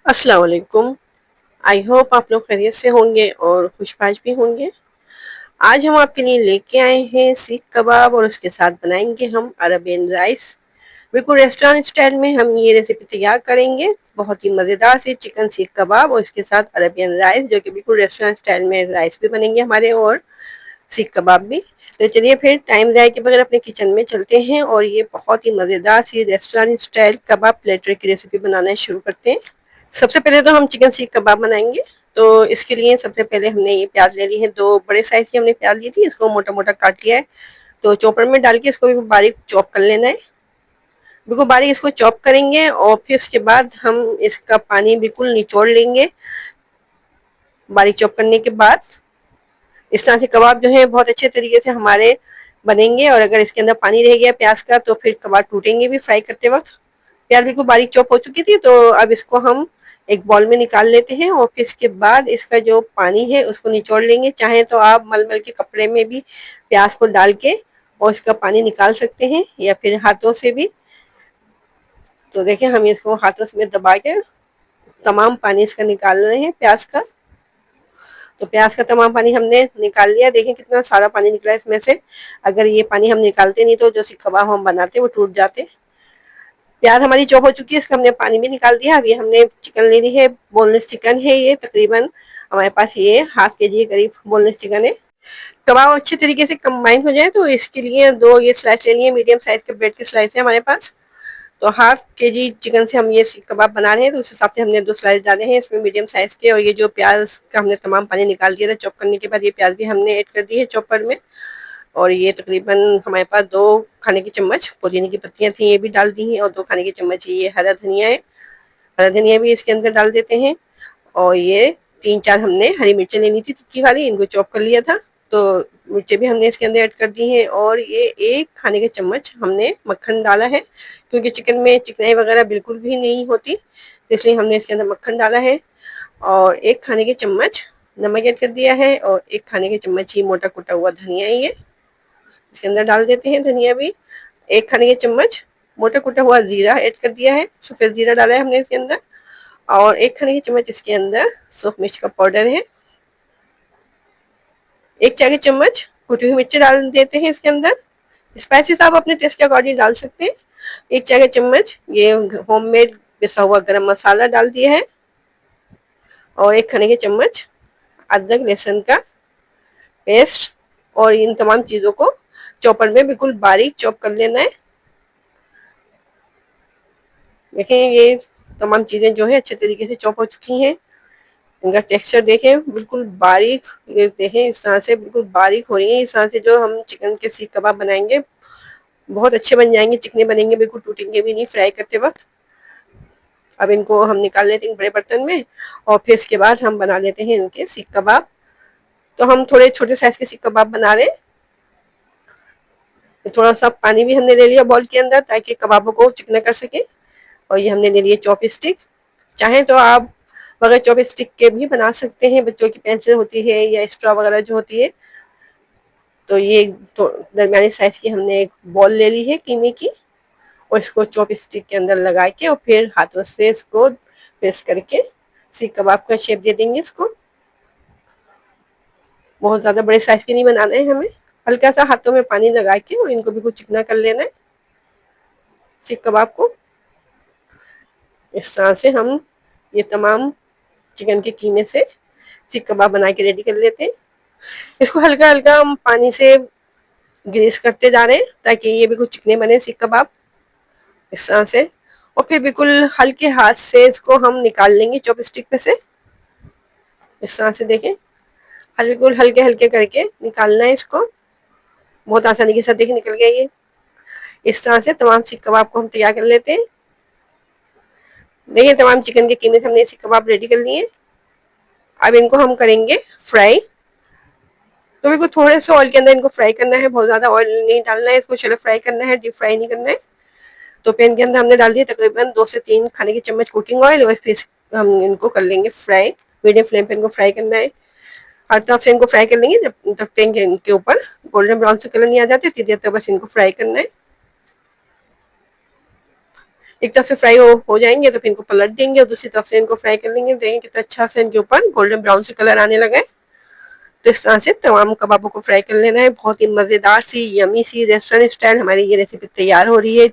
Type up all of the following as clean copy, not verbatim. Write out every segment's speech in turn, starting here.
अस्सलाम वालेकुम। I hope आप लोग खैरियत से होंगे और खुशपाश भी होंगे। आज हम आपके लिए लेके आए हैं सीख कबाब और उसके साथ बनाएंगे हम अरबियन राइस। बिल्कुल रेस्टोरेंट स्टाइल में हम ये रेसिपी तैयार करेंगे। बहुत ही मज़ेदार से चिकन सीख कबाब और इसके साथ अरबियन राइस, जो कि बिल्कुल रेस्टोरेंट स्टाइल में राइस भी बनेंगे हमारे और सीख कबाब भी। तो चलिए फिर टाइम ज़ाया के बगैर अपने किचन में चलते हैं और ये बहुत ही मज़ेदार सी रेस्टोरेंट स्टाइल कबाब प्लेटर की रेसिपी बनाना शुरू करते हैं। सबसे पहले तो हम चिकन सीख कबाब बनाएंगे। तो इसके लिए सबसे पहले हमने ये प्याज ले ली है, दो बड़े साइज की हमने प्याज ली थी, इसको मोटा मोटा काट लिया है। तो चॉपर में डाल के इसको बिल्कुल बारीक चॉप कर लेना है। बिल्कुल बारीक इसको चॉप करेंगे और फिर उसके बाद हम इसका पानी बिल्कुल निचोड़ लेंगे। बारीक चॉप करने के बाद इस तरह से कबाब जो है बहुत अच्छे तरीके से हमारे बनेंगे। और अगर इसके अंदर पानी रह गया प्याज का तो फिर कबाब टूटेंगे भी फ्राई करते वक्त। प्याज बिल्कुल बारीक चॉप हो चुकी थी, तो अब इसको हम एक बॉल में निकाल लेते हैं और फिर इसके बाद इसका जो पानी है उसको निचोड़ लेंगे। चाहे तो आप मलमल के कपड़े में भी प्याज को डाल के और इसका पानी निकाल सकते हैं या फिर हाथों से भी। तो देखें हम इसको हाथों से दबा के तमाम पानी इसका निकाल रहे हैं प्याज का। तो प्याज का तमाम पानी हमने निकाल लिया। देखें कितना सारा पानी निकला है इसमें से। अगर ये पानी हम निकालते नहीं तो जो सीख कबाब हम बनाते वो टूट जाते। प्याज हमारी चॉप हो चुकी है, इसका हमने पानी भी निकाल दिया। अभी हमने चिकन ले ली है, बोनलेस चिकन है ये। तकरीबन हमारे पास ये हाफ के जी करीब बोनलेस चिकन है। कबाब अच्छे तरीके से कंबाइन हो जाए तो इसके लिए दो ये स्लाइस ले लिए, मीडियम साइज के ब्रेड के स्लाइस है हमारे पास। तो हाफ के जी चिकन से हम ये सीख कबाब बना रहे हैं, तो उस हिसाब से हमने दो स्लाइस डाले हैं इसमें मीडियम साइज के। और ये जो प्याज का हमने तमाम पानी निकाल दिया था चॉप करने के बाद, ये प्याज भी हमने ऐड कर दी है चॉपर में। और ये तकरीबन हमारे पास दो खाने की चम्मच पुदीने की पत्तियां थी, ये भी डाल दी हैं। और दो खाने की चम्मच ये हरा धनिया है, हरा धनिया भी इसके अंदर डाल देते हैं। और ये तीन चार हमने हरी मिर्चें लेनी थी तिक्की वाली, इनको चॉप कर लिया था। तो मिर्चें भी हमने इसके अंदर ऐड कर दी हैं। और ये एक खाने के चम्मच हमने मक्खन डाला है, क्योंकि चिकन में चिकनाई वगैरह बिल्कुल भी नहीं होती, तो इसलिए हमने इसके अंदर मक्खन डाला है। और एक खाने के चम्मच नमक ऐड कर दिया है। और एक खाने के चम्मच ही मोटा कुटा हुआ धनिया है, ये इसके अंदर डाल देते हैं धनिया भी। एक खाने के चम्मच मोटा कुटा हुआ जीरा ऐड कर दिया है, सफेद जीरा डाला है हमने इसके अंदर। और एक खाने की चम्मच इसके अंदर सूख मिर्च का पाउडर है। एक चाय की चम्मच कुटी हुई मिर्ची डाल देते हैं इसके अंदर। स्पाइसेस आप अपने टेस्ट के अकॉर्डिंग डाल सकते हैं। एक चाय का चम्मच ये होममेड पिसा हुआ गरम मसाला डाल दिया है। और एक खाने के चम्मच अदरक लहसुन का पेस्ट। और इन तमाम चीज़ों को चॉपर में बिल्कुल बारीक चॉप कर लेना है। देखें ये तमाम चीज़ें जो है अच्छे तरीके से चॉप हो चुकी हैं। इनका टेक्सचर देखें बिल्कुल बारीक, ये देखें इस तरह से बिल्कुल बारीक हो रही है। इस तरह से जो हम चिकन के सीख कबाब बनाएंगे बहुत अच्छे बन जाएंगे, चिकने बनेंगे, बिल्कुल टूटेंगे भी नहीं फ्राई करते वक्त। अब इनको हम निकाल लेते हैं बड़े बर्तन में और फिर इसके बाद हम बना लेते हैं इनके सीख कबाब। तो हम थोड़े छोटे साइज के सीख कबाब बना रहे हैं। थोड़ा सा पानी भी हमने ले लिया बॉल के अंदर ताकि कबाबों को चिकना कर सके। और ये हमने ले लिए चॉप स्टिक। चाहे तो आप बगैर चॉप स्टिक के भी बना सकते हैं, बच्चों की पेंसिल होती है या स्ट्रॉ वगैरह जो होती है। तो ये तो दरमियानी साइज की हमने एक बॉल ले ली है कीमे की। और इसको चॉप स्टिक के अंदर लगा के और फिर हाथों से इसको प्रेस करके सीख कबाब का शेप दे देंगे इसको। बहुत ज़्यादा बड़े साइज के नहीं बनाना है हमें, हल्का सा हाथों में पानी लगा के और इनको भी कुछ चिकना कर लेना है सीख कबाब को। इस तरह से हम ये तमाम चिकन के कीमे से सीख कबाब बना के रेडी कर लेते हैं। इसको हल्का हल्का हम पानी से ग्रीस करते जा रहे हैं ताकि ये बिल्कुल चिकने बने सीख कबाब इस तरह से। और फिर बिल्कुल हल्के हाथ से इसको हम निकाल लेंगे चॉप स्टिक पे से इस तरह से। देखें बिल्कुल हल्के हल्के करके निकालना है इसको। बहुत आसानी के साथ देखिए निकल गया ये। इस तरह से तमाम सीख कबाब को हम तैयार कर लेते हैं। देखिए तमाम चिकन के कीमे हमने सीख कबाब रेडी कर लिए। अब इनको हम करेंगे फ्राई। तो बिल्कुल थोड़े से ऑयल के अंदर इनको फ्राई करना है, बहुत ज़्यादा ऑयल नहीं डालना है इसको, चलो फ्राई करना है, डीप फ्राई नहीं करना है। तो पैन के अंदर हमने डाल दिया तकरीबन 2 से 3 खाने की चम्मच कुकिंग ऑयल। और फिर हम इनको कर लेंगे फ्राई। मीडियम फ्लेम पे इनको फ्राई करना है। हर तरफ से इनको फ्राई कर लेंगे जब तक पैन के इनके ऊपर गोल्डन ब्राउन से कलर नहीं आ जाते, इतनी देर तक बस इनको फ्राई करना है। एक तरफ से फ्राई हो जाएंगे तो फिर इनको पलट देंगे और दूसरी तरफ से इनको फ्राई कर लेंगे। देखेंगे कितना अच्छा से इनके ऊपर गोल्डन ब्राउन से कलर आने लगा है। तो इस तरह से तमाम कबाबों को फ्राई कर लेना है। बहुत ही मजेदार सी यमी सी रेस्टोरेंट स्टाइल हमारी ये रेसिपी तैयार हो रही है,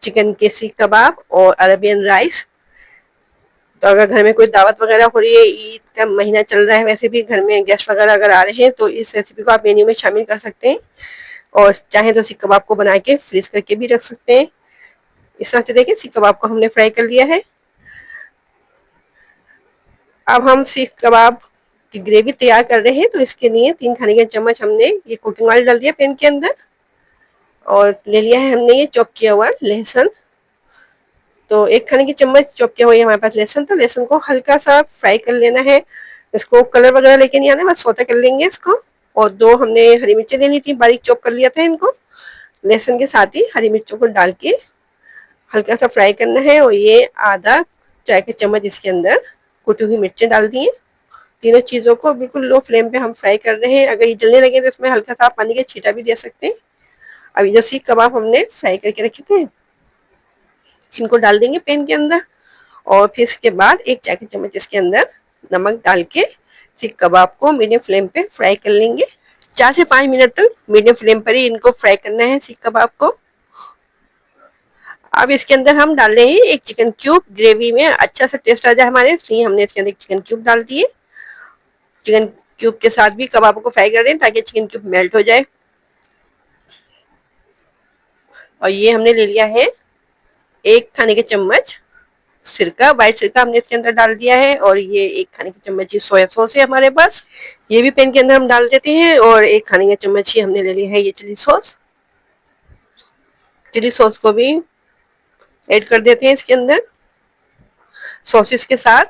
चिकन के सीख कबाब और अरबियन राइस। तो अगर घर में कोई दावत वगैरह हो रही है, ईद का महीना चल रहा है, वैसे भी घर में गेस्ट वगैरह अगर आ रहे हैं तो इस रेसिपी को आप मेन्यू में शामिल कर सकते हैं। और चाहे तो सीख कबाब को बना के फ्रीज करके भी रख सकते हैं। इस तरह से देखिए सीख कबाब को हमने फ्राई कर लिया है। अब हम सीख कबाब की ग्रेवी तैयार कर रहे हैं। तो इसके लिए 3 खाने के चम्मच हमने ये कुकिंग ऑयल डाल दिया पैन के अंदर और ले लिया है हमने ये चॉप किया हुआ लहसुन। तो 1 खाने की चम्मच चॉप किया हुआ हमारे पास लहसुन। तो लहसुन को हल्का सा फ्राई कर लेना है। इसको कलर वगैरह लेके नहीं आना, बस सौते कर लेंगे इसको। और 2 हमने हरी मिर्चें ले ली थी, बारीक चॉप कर लिया था इनको। लहसुन के साथ ही हरी मिर्चों को डाल के हल्का सा फ्राई करना है। और ये आधा चाय का चम्मच इसके अंदर कुटी हुई मिर्चें डाल दी हैं। तीनों चीजों को बिल्कुल लो फ्लेम पे हम फ्राई कर रहे हैं। अगर ये जलने लगे तो इसमें हल्का सा पानी का छींटा भी दे सकते हैं। अब ये जो सीख कबाब हमने फ्राई करके रखे थे इनको डाल देंगे पैन के अंदर। और फिर इसके बाद 1 चाय का चम्मच इसके अंदर नमक डाल के सीख कबाब को मीडियम फ्लेम पे फ्राई कर लेंगे। 4 से 5 मिनट तक मीडियम फ्लेम पर ही इनको फ्राई करना है सीख कबाब को। अब इसके अंदर हम डाल रहे हैं 1 चिकन क्यूब। ग्रेवी में अच्छा सा टेस्ट आ जाए हमारे, इसलिए हमने इसके अंदर 1 चिकन क्यूब डाल दिए। चिकन क्यूब के साथ भी कबाबों को फ्राई कर रहे हैं ताकि चिकन क्यूब मेल्ट हो जाए। और ये हमने ले लिया है 1 खाने के चम्मच सिरका, व्हाइट सिरका हमने इसके अंदर डाल दिया है। और ये 1 खाने की चम्मच ही सोया सॉस है हमारे पास, ये भी पैन के अंदर हम डाल देते हैं। और 1 खाने का चम्मच ही हमने ले लिया है ये चिली सॉस। चिली सॉस को भी ऐड कर देते हैं इसके अंदर। सॉसेस के साथ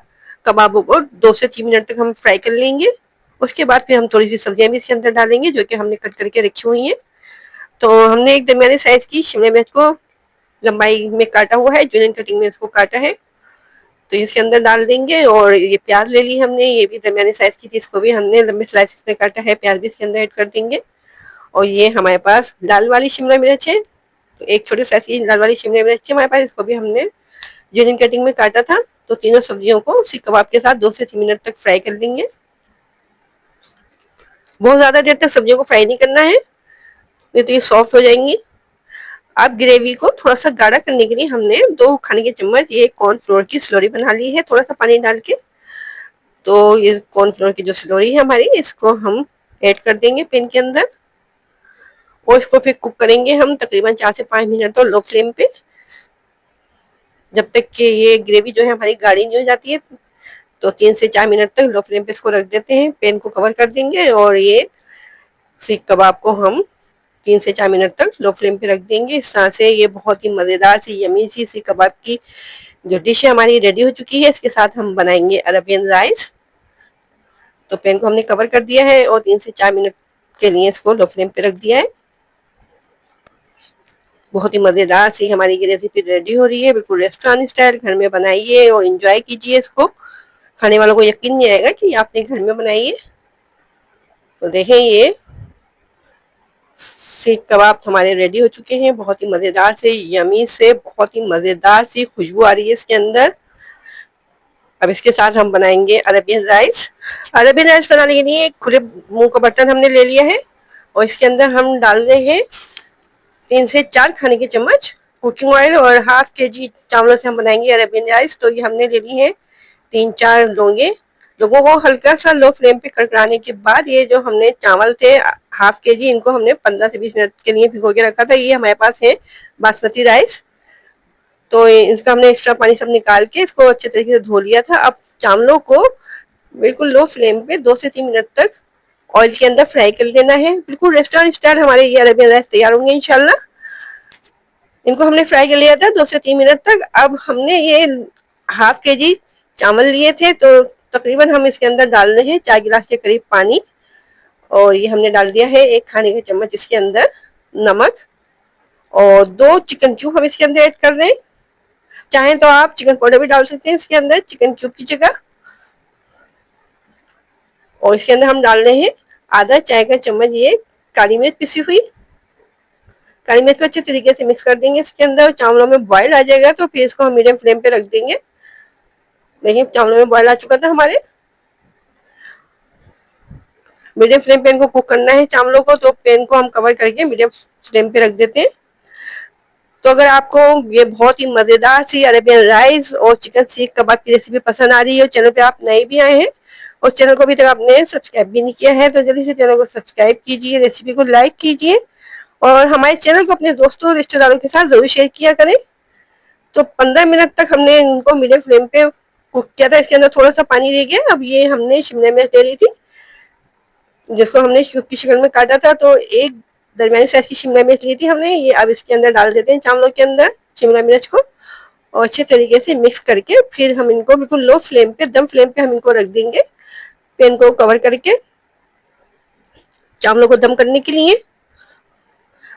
कबाबों को 2 से 3 मिनट तक हम फ्राई कर लेंगे। उसके बाद फिर हम थोड़ी सी सब्जियां भी इसके अंदर डालेंगे जो कि हमने कट करके रखी हुई हैं। तो हमने एक दरमियाने साइज की शिमला मिर्च को लंबाई में काटा हुआ है, जूलियन कटिंग में इसको काटा है, तो इसके अंदर डाल देंगे। और ये प्याज ले ली हमने, ये भी दरमियाने साइज की थी, इसको भी हमने लंबे स्लाइसेस में काटा है, प्याज भी इसके अंदर ऐड कर देंगे। और ये हमारे पास लाल वाली शिमला मिर्च है, तो 1 छोटे साइज की लाल वाली शिमला मिर्च थी हमारे पास, इसको भी हमने जूलियन कटिंग में काटा था। तो तीनों सब्जियों को सीख कबाब के साथ 2 से 3 मिनट तक फ्राई कर लेंगे। बहुत ज्यादा देर तक सब्जियों को फ्राई नहीं करना है, नहीं तो ये सॉफ्ट हो जाएंगी। अब ग्रेवी को थोड़ा सा गाढ़ा करने के लिए हमने 2 खाने के चम्मच ये कॉर्नफ्लोर की स्लोरी बना ली है, थोड़ा सा पानी डाल के। तो ये कॉर्नफ्लोर की जो स्लोरी है हमारी, इसको हम ऐड कर देंगे पैन के अंदर। और इसको फिर कुक करेंगे हम तकरीबन 4 से 5 मिनट, तो लो फ्लेम पे, जब तक कि ये ग्रेवी जो है हमारी गाढ़ी नहीं हो जाती है। तो 3 से 4 मिनट तक लो फ्लेम पे इसको रख देते हैं, पैन को कवर कर देंगे। और ये सीख कबाब को हम 3 से 4 मिनट तक लो फ्लेम पे रख देंगे। इस तरह से ये बहुत ही मजेदार सी यमी सी सीख कबाब की जो डिश है हमारी रेडी हो चुकी है। इसके साथ हम बनाएंगे अरबियन राइस। तो पैन को हमने कवर कर दिया है और 3 से 4 मिनट के लिए इसको लो फ्लेम पे रख दिया है। बहुत ही मजेदार सी हमारी ये रेसिपी रेडी हो रही है, बिल्कुल रेस्टोरेंट स्टाइल। घर में बनाइए और एंजॉय कीजिए इसको। खाने वालों को यकीन नहीं आएगा कि आपने घर में बनाई है। तो देखें ये सीख कबाब हमारे रेडी हो चुके हैं, बहुत ही मजेदार से यमी से, बहुत ही मजेदार सी खुशबू आ रही है इसके अंदर। अब इसके साथ हम बनाएंगे अरबियन राइस। अरबियन राइस बनाने के लिए एक खुले मुंह का बर्तन हमने ले लिया है और इसके अंदर हम डाल रहे हैं 3 से 4 खाने के चम्मच कुकिंग ऑयल। और हाफ केजी चावलों से हम बनाएंगे अरबियन राइस। तो ये हमने ले ली है 3-4 लौंगे। लोगों को हल्का सा लो फ्लेम पे कड़कड़ाने के बाद ये जो हमने चावल थे हाफ केजी, इनको हमने 15 से 20 मिनट के लिए भिगो के रखा था। ये हमारे पास है बासमती राइस। तो इसका हमने एक्स्ट्रा पानी सब निकाल के इसको अच्छे तरीके से धो लिया था। अब चावलों को बिल्कुल लो फ्लेम पे 2 से 3 मिनट तक ऑयल के अंदर फ्राई कर लेना है। बिल्कुल रेस्टोरेंट स्टाइल हमारे ये अरबियन राइस तैयार होंगे इंशाल्लाह। इनको हमने फ्राई कर लिया था 2 से 3 मिनट तक। अब हमने ये हाफ केजी चावल लिए थे, तो तकरीबन हम इसके अंदर डाल रहे हैं 4 गिलास के करीब पानी। और ये हमने डाल दिया है 1 खाने का चम्मच इसके अंदर नमक। और 2 चिकन क्यूब हम इसके अंदर ऐड कर रहे हैं। चाहें तो आप चिकन पाउडर भी डाल सकते हैं इसके अंदर चिकन क्यूब की जगह। और इसके अंदर हम डाल रहे हैं आधा चाय का चम्मच ये काली मिर्च पिसी हुई। काली मिर्च को अच्छे तरीके से मिक्स कर देंगे इसके अंदर। चावलों में बॉयल आ जाएगा तो फिर इसको हम मीडियम फ्लेम पे रख देंगे। देखिए चावलों में बॉयल आ चुका था हमारे। मीडियम फ्लेम पे इनको कुक करना है चावलों को, तो पैन को हम कवर करके मीडियम फ्लेम पे रख देते हैं। तो अगर आपको ये बहुत ही मजेदार सी अरेबियन राइस और चिकन सीख कबाब की रेसिपी पसंद आ रही है और चैनल पे आप नए भी आए हैं और चैनल को अभी तक आपने सब्सक्राइब भी नहीं किया है तो जल्दी से चैनल को सब्सक्राइब कीजिए, रेसिपी को लाइक कीजिए और हमारे चैनल को अपने दोस्तों और रिश्तेदारों के साथ जरूर शेयर किया करें। तो 15 मिनट तक हमने इनको मीडियम फ्लेम पे कुक किया था। इसके अंदर थोड़ा सा पानी रह गया। अब ये हमने शिमला मिर्च ले ली थी जिसको हमने क्यूब की शक्ल में काटा था, तो एक दरमियानी साइज की शिमला मिर्च ली थी हमने। ये अब इसके अंदर डाल देते हैं चावलों के अंदर शिमला मिर्च को और अच्छे तरीके से मिक्स करके फिर हम इनको बिल्कुल लो फ्लेम पे, दम फ्लेम पे हम इनको रख देंगे पैन को कवर करके चावलों को दम करने के लिए।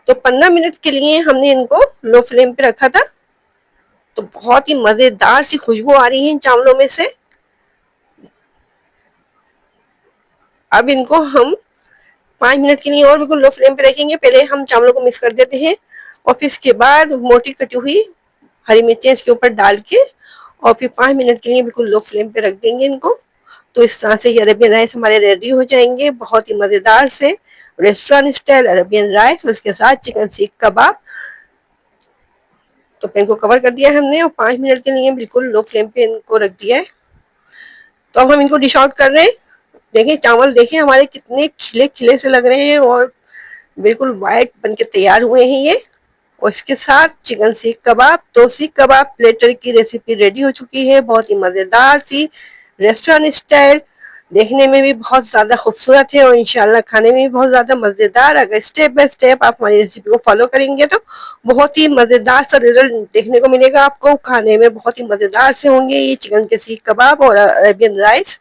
तो 15 मिनट के लिए हमने इनको लो फ्लेम पे रखा था। तो बहुत ही मजेदार सी खुशबू आ रही है इन चावलों में से। अब इनको हम 5 मिनट के लिए और बिल्कुल लो फ्लेम पे रखेंगे। पहले हम चावलों को मिक्स कर देते हैं और फिर इसके बाद मोटी कटी हुई हरी मिर्चें इसके ऊपर डाल के और फिर 5 मिनट के लिए बिल्कुल लो फ्लेम पे रख देंगे इनको। तो इस तरह से ये अरेबियन राइस हमारे रेडी हो जाएंगे, बहुत ही मजेदार से रेस्टोरेंट स्टाइल अरेबियन राइस, उसके साथ चिकन सीख कबाब। तो पैन को कवर कर दिया है हमने और 5 मिनट के लिए बिल्कुल लो फ्लेम पे इनको रख दिया है। तो अब हम इनको डिश आउट कर रहे हैं। देखिए चावल देखिए हमारे कितने खिले खिले से लग रहे हैं और बिल्कुल व्हाइट बन के तैयार हुए हैं ये। और इसके साथ चिकन सीख कबाब। तो सीख कबाब प्लेटर की रेसिपी रेडी हो चुकी है, बहुत ही मजेदार सी रेस्टोरेंट स्टाइल, देखने में भी बहुत ज्यादा खूबसूरत है और इंशाल्लाह खाने में भी बहुत ज्यादा मजेदार। अगर स्टेप बाय स्टेप आप हमारी रेसिपी को फॉलो करेंगे तो बहुत ही मजेदार सा रिजल्ट देखने को मिलेगा आपको। खाने में बहुत ही मजेदार से होंगे ये चिकन के सीख कबाब और अरेबियन राइस।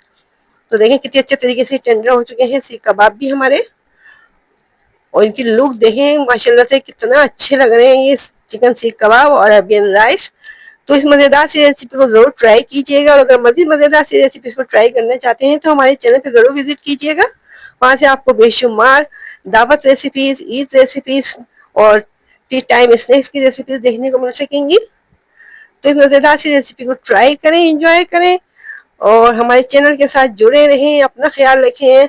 तो देखें कितने अच्छे तरीके से टेंडर हो चुके हैं सीख कबाब भी हमारे और इनकी लुक देखें माशाल्लाह से कितना अच्छे लग रहे हैं ये चिकन सीख कबाब और अरेबियन राइस। तो इस मजेदार सी रेसिपी को जरूर ट्राई कीजिएगा और अगर मजीद मजेदार सी रेसिपी को ट्राई करना चाहते हैं तो हमारे चैनल पे जरूर विजिट कीजिएगा। वहां से आपको बेशुमार दावत रेसिपीज, ईद रेसिपीज और टी टाइम स्नैक्स की रेसिपीज देखने को मिल सकेंगी। तो इस मजेदार सी रेसिपी को ट्राई करें, एंजॉय करें और हमारे चैनल के साथ जुड़े रहें। अपना ख्याल रखें,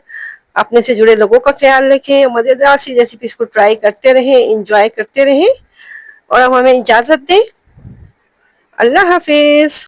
अपने से जुड़े लोगों का ख्याल रखें, मजेदार सी रेसिपीज को ट्राई करते रहें, एंजॉय करते रहें और अब हमें इजाजत दें। अल्लाह हाफिज।